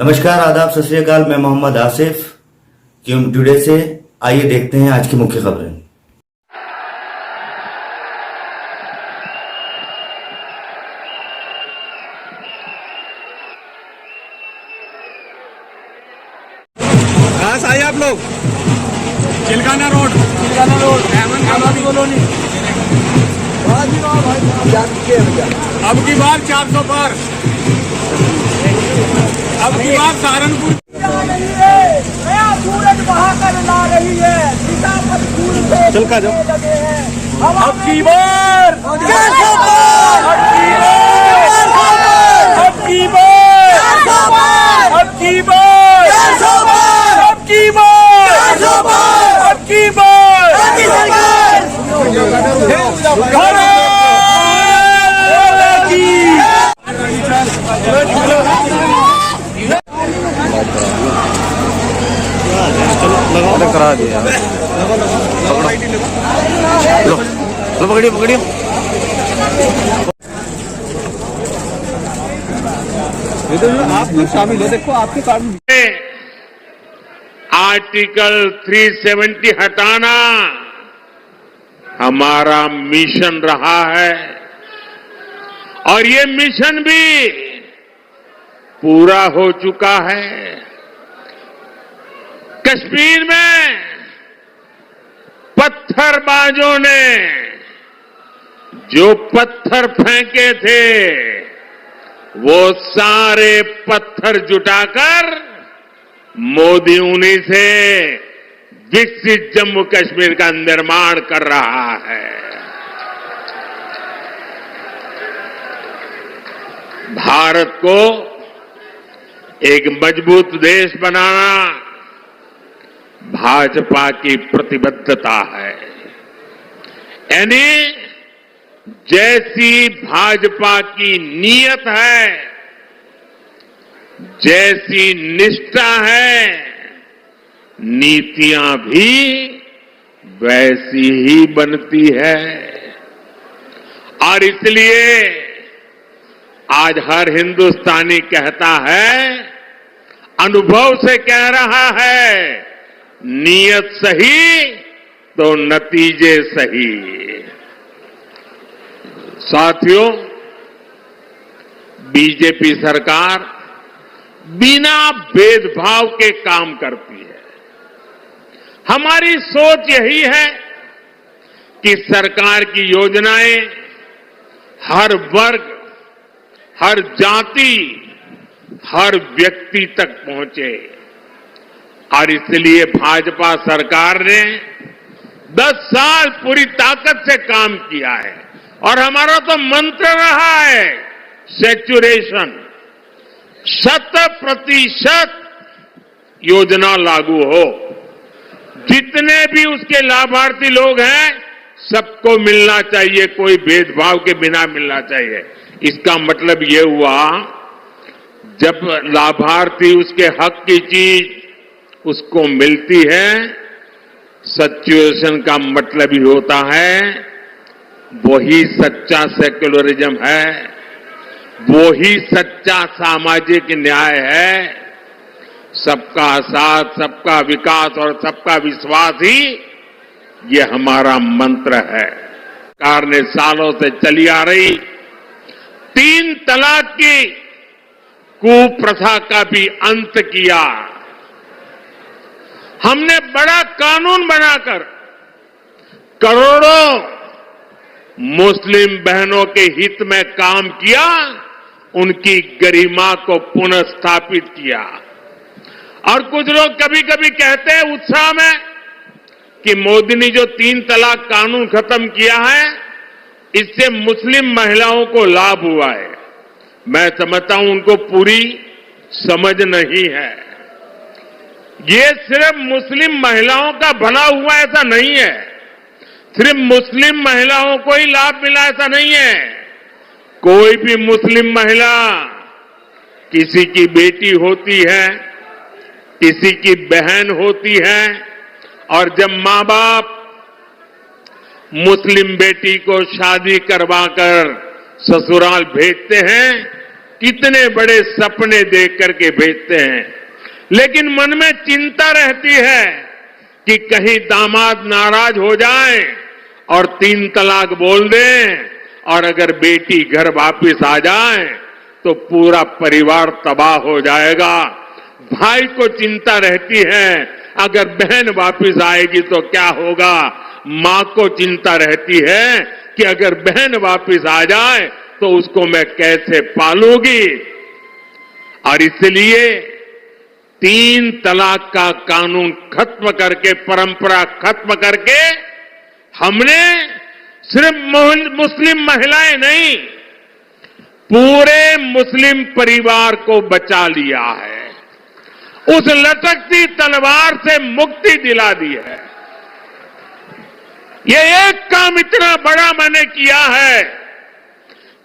नमस्कार, आदाब, सत श्री अकाल। मैं मोहम्मद आसिफ क्यूम टुडे से। आइए देखते हैं आज की मुख्य खबरें। कहाँ से आए आप लोग? चिलकाना रोड अहमद आबादी कॉलोनी। अब की बार 400 पार, अब की बार सहारनपुर। सूरज बहाकर ला रही है, सीतापत फूल से चल का जाओ। लगे हैं। अब की बार, अब की बार, अब की बार, अब की बार, अब की बार, अब की बार, लगाओ करा दिया। लो पकड़िए पकड़िए। आप लोग शामिल हो, देखो आपके कार्ड में आर्टिकल 370 हटाना हमारा मिशन रहा है और ये मिशन भी पूरा हो चुका है। कश्मीर में पत्थरबाजों ने जो पत्थर फेंके थे वो सारे पत्थर जुटाकर मोदी उन्हीं से विकसित जम्मू कश्मीर का निर्माण कर रहा है। भारत को एक मजबूत देश बनाना भाजपा की प्रतिबद्धता है। यानी जैसी भाजपा की नीयत है, जैसी निष्ठा है, नीतियां भी वैसी ही बनती है। और इसलिए आज हर हिंदुस्तानी कहता है, अनुभव से कह रहा है, नीयत सही तो नतीजे सही। साथियों, बीजेपी सरकार बिना भेदभाव के काम करती है। हमारी सोच यही है कि सरकार की योजनाएं हर वर्ग, हर जाति, हर व्यक्ति तक पहुंचे। और इसलिए भाजपा सरकार ने 10 साल पूरी ताकत से काम किया है और हमारा तो मंत्र रहा है सैचुरेशन, 100% योजना लागू हो। जितने भी उसके लाभार्थी लोग हैं सबको मिलना चाहिए, कोई भेदभाव के बिना मिलना चाहिए। इसका मतलब ये हुआ, जब लाभार्थी उसके हक की चीज उसको मिलती है, सैचुरेशन का मतलब ही होता है वही सच्चा सेक्युलरिज्म है, वही सच्चा सामाजिक न्याय है। सबका साथ, सबका विकास और सबका विश्वास ही ये हमारा मंत्र है। सरकार ने सालों से चली आ रही 3 तलाक की कुप्रथा का भी अंत किया। हमने बड़ा कानून बनाकर करोड़ों मुस्लिम बहनों के हित में काम किया, उनकी गरिमा को पुनः स्थापित किया। और कुछ लोग कभी कभी कहते हैं उत्साह में कि मोदी ने जो 3 तलाक कानून खत्म किया है, इससे मुस्लिम महिलाओं को लाभ हुआ है। मैं समझता हूं उनको पूरी समझ नहीं है। ये सिर्फ मुस्लिम महिलाओं का भला हुआ ऐसा नहीं है, सिर्फ मुस्लिम महिलाओं को ही लाभ मिला ऐसा नहीं है। कोई भी मुस्लिम महिला किसी की बेटी होती है, किसी की बहन होती है, और जब मां बाप मुस्लिम बेटी को शादी करवाकर ससुराल भेजते हैं कितने बड़े सपने देख करके भेजते हैं, लेकिन मन में चिंता रहती है कि कहीं दामाद नाराज हो जाए और 3 तलाक बोल दें, और अगर बेटी घर वापिस आ जाए तो पूरा परिवार तबाह हो जाएगा। भाई को चिंता रहती है अगर बहन वापिस आएगी तो क्या होगा। मां को चिंता रहती है कि अगर बहन वापिस आ जाए तो उसको मैं कैसे पालूंगी। और इसलिए 3 तलाक का कानून खत्म करके, परंपरा खत्म करके, हमने सिर्फ मुस्लिम महिलाएं नहीं, पूरे मुस्लिम परिवार को बचा लिया है। उस लटकती तलवार से मुक्ति दिला दी है। ये एक काम इतना बड़ा मैंने किया है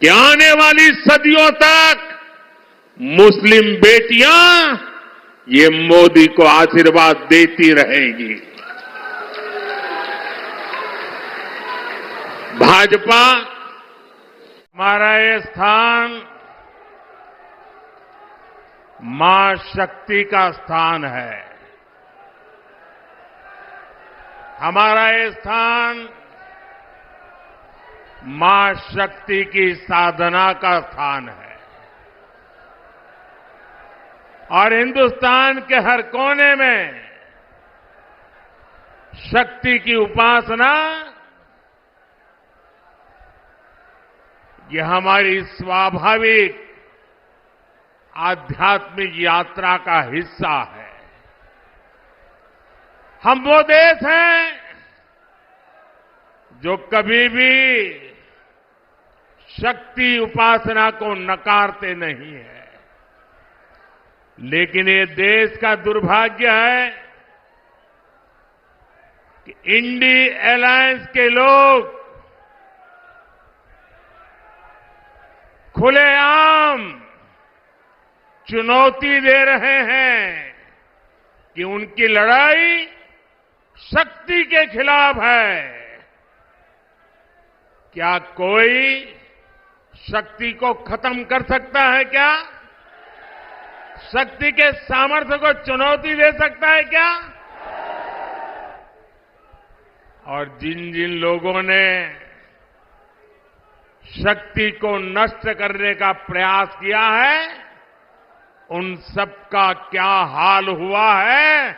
कि आने वाली सदियों तक मुस्लिम बेटियां ये मोदी को आशीर्वाद देती रहेगी। भाजपा, हमारा ये स्थान मां शक्ति का स्थान है। हमारा ये स्थान मां शक्ति की साधना का स्थान है। और हिंदुस्तान के हर कोने में शक्ति की उपासना ये हमारी स्वाभाविक आध्यात्मिक यात्रा का हिस्सा है। हम वो देश हैं जो कभी भी शक्ति उपासना को नकारते नहीं है, लेकिन ये देश का दुर्भाग्य है कि इंडी अलायंस के लोग खुलेआम चुनौती दे रहे हैं कि उनकी लड़ाई शक्ति के खिलाफ है। क्या कोई शक्ति को खत्म कर सकता है क्या? शक्ति के सामर्थ्य को चुनौती दे सकता है क्या? और जिन जिन लोगों ने शक्ति को नष्ट करने का प्रयास किया है, उन सबका क्या हाल हुआ है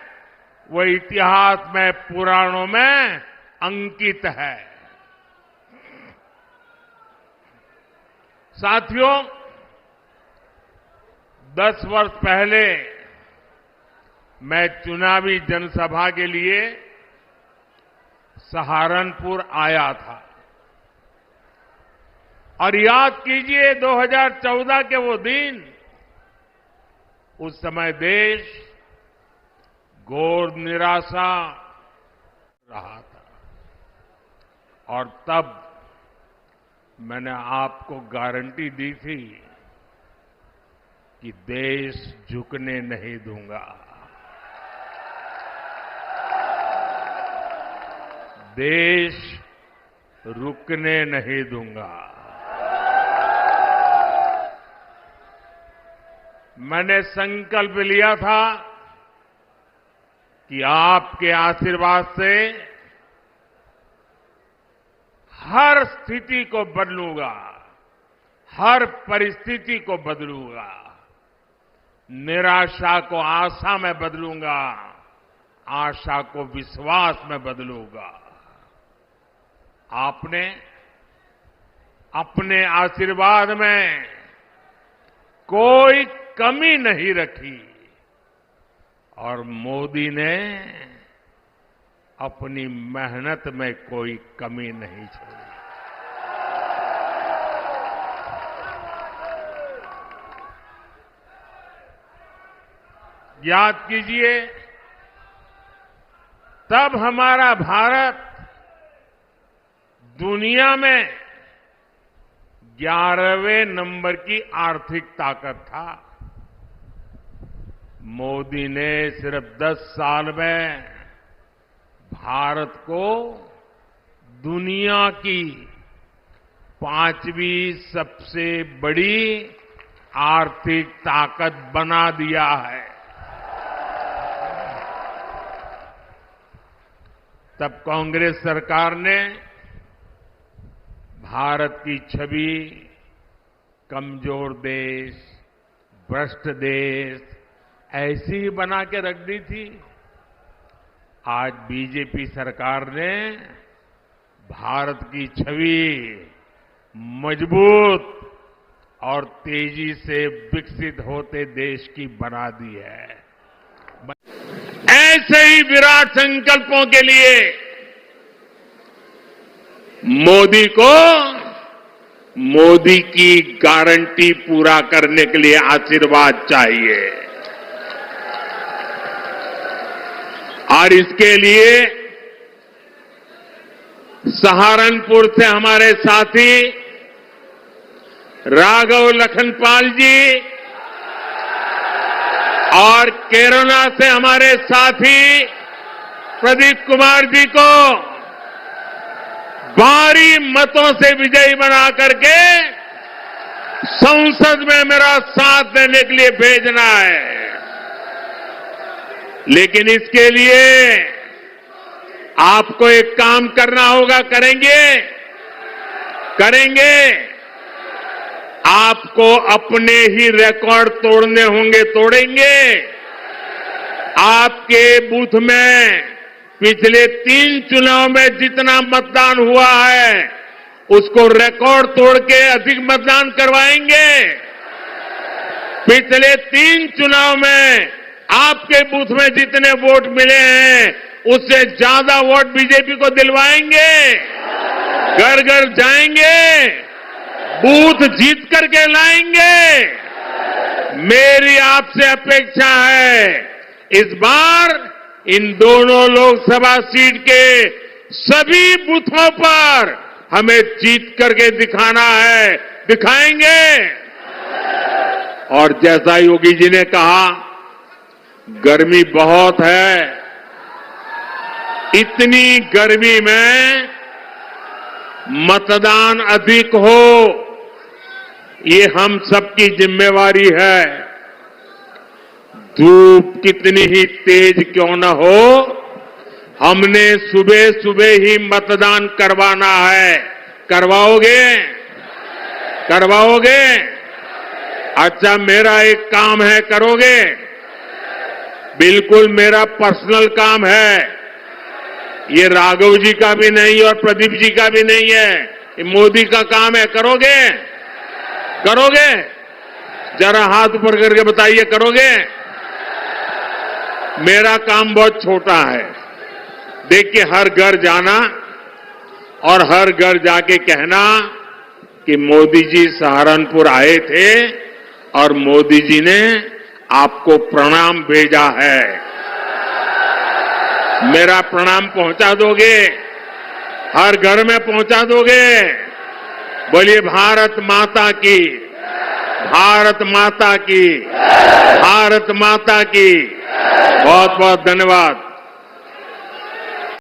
वो इतिहास में, पुराणों में अंकित है। साथियों, 10 वर्ष पहले मैं चुनावी जनसभा के लिए सहारनपुर आया था। और याद कीजिए 2014 के वो दिन, उस समय देश घोर निराशा रहा था। और तब मैंने आपको गारंटी दी थी कि देश झुकने नहीं दूंगा, देश रुकने नहीं दूंगा। मैंने संकल्प लिया था कि आपके आशीर्वाद से हर स्थिति को बदलूंगा, हर परिस्थिति को बदलूंगा, निराशा को आशा में बदलूंगा, आशा को विश्वास में बदलूंगा। आपने अपने आशीर्वाद में कोई कमी नहीं रखी और मोदी ने अपनी मेहनत में कोई कमी नहीं छोड़ी। याद कीजिए, तब हमारा भारत दुनिया में 11वें नंबर की आर्थिक ताकत था। मोदी ने सिर्फ 10 साल में भारत को दुनिया की 5वीं सबसे बड़ी आर्थिक ताकत बना दिया है। तब कांग्रेस सरकार ने भारत की छवि कमजोर देश, भ्रष्ट देश ऐसी ही बना के रख दी थी। आज बीजेपी सरकार ने भारत की छवि मजबूत और तेजी से विकसित होते देश की बना दी है। ऐसे ही विराट संकल्पों के लिए मोदी को मोदी की गारंटी पूरा करने के लिए आशीर्वाद चाहिए और इसके लिए सहारनपुर से हमारे साथी राघव लखनपाल जी और केरला से हमारे साथी प्रदीप कुमार जी को भारी मतों से विजयी बना करके संसद में मेरा साथ देने के लिए भेजना है। लेकिन इसके लिए आपको एक काम करना होगा। करेंगे आपको अपने ही रिकॉर्ड तोड़ने होंगे, तोड़ेंगे। आपके बूथ में पिछले 3 चुनाव में जितना मतदान हुआ है उसको रिकॉर्ड तोड़ के अधिक मतदान करवाएंगे। पिछले 3 चुनाव में आपके बूथ में जितने वोट मिले हैं उससे ज्यादा वोट बीजेपी को दिलवाएंगे। घर घर जाएंगे, बूथ जीत करके लाएंगे। मेरी आपसे अपेक्षा है इस बार इन दोनों लोकसभा सीट के सभी बूथों पर हमें जीत करके दिखाना है, दिखाएंगे। और जैसा योगी जी ने कहा, गर्मी बहुत है। इतनी गर्मी में मतदान अधिक हो, ये हम सबकी जिम्मेवारी है। धूप कितनी ही तेज क्यों न हो, हमने सुबह सुबह ही मतदान करवाना है। करवाओगे? अच्छा, मेरा एक काम है, करोगे? बिल्कुल मेरा पर्सनल काम है। ये राघव जी का भी नहीं और प्रदीप जी का भी नहीं है, ये मोदी का काम है। करोगे? जरा हाथ ऊपर करके बताइए, करोगे? मेरा काम बहुत छोटा है। देखिए, हर घर जाना और हर घर जाके कहना कि मोदी जी सहारनपुर आए थे और मोदी जी ने आपको प्रणाम भेजा है। मेरा प्रणाम पहुंचा दोगे? हर घर में पहुंचा दोगे? बोलिए भारत माता की, भारत माता की, भारत माता की। बहुत बहुत धन्यवाद।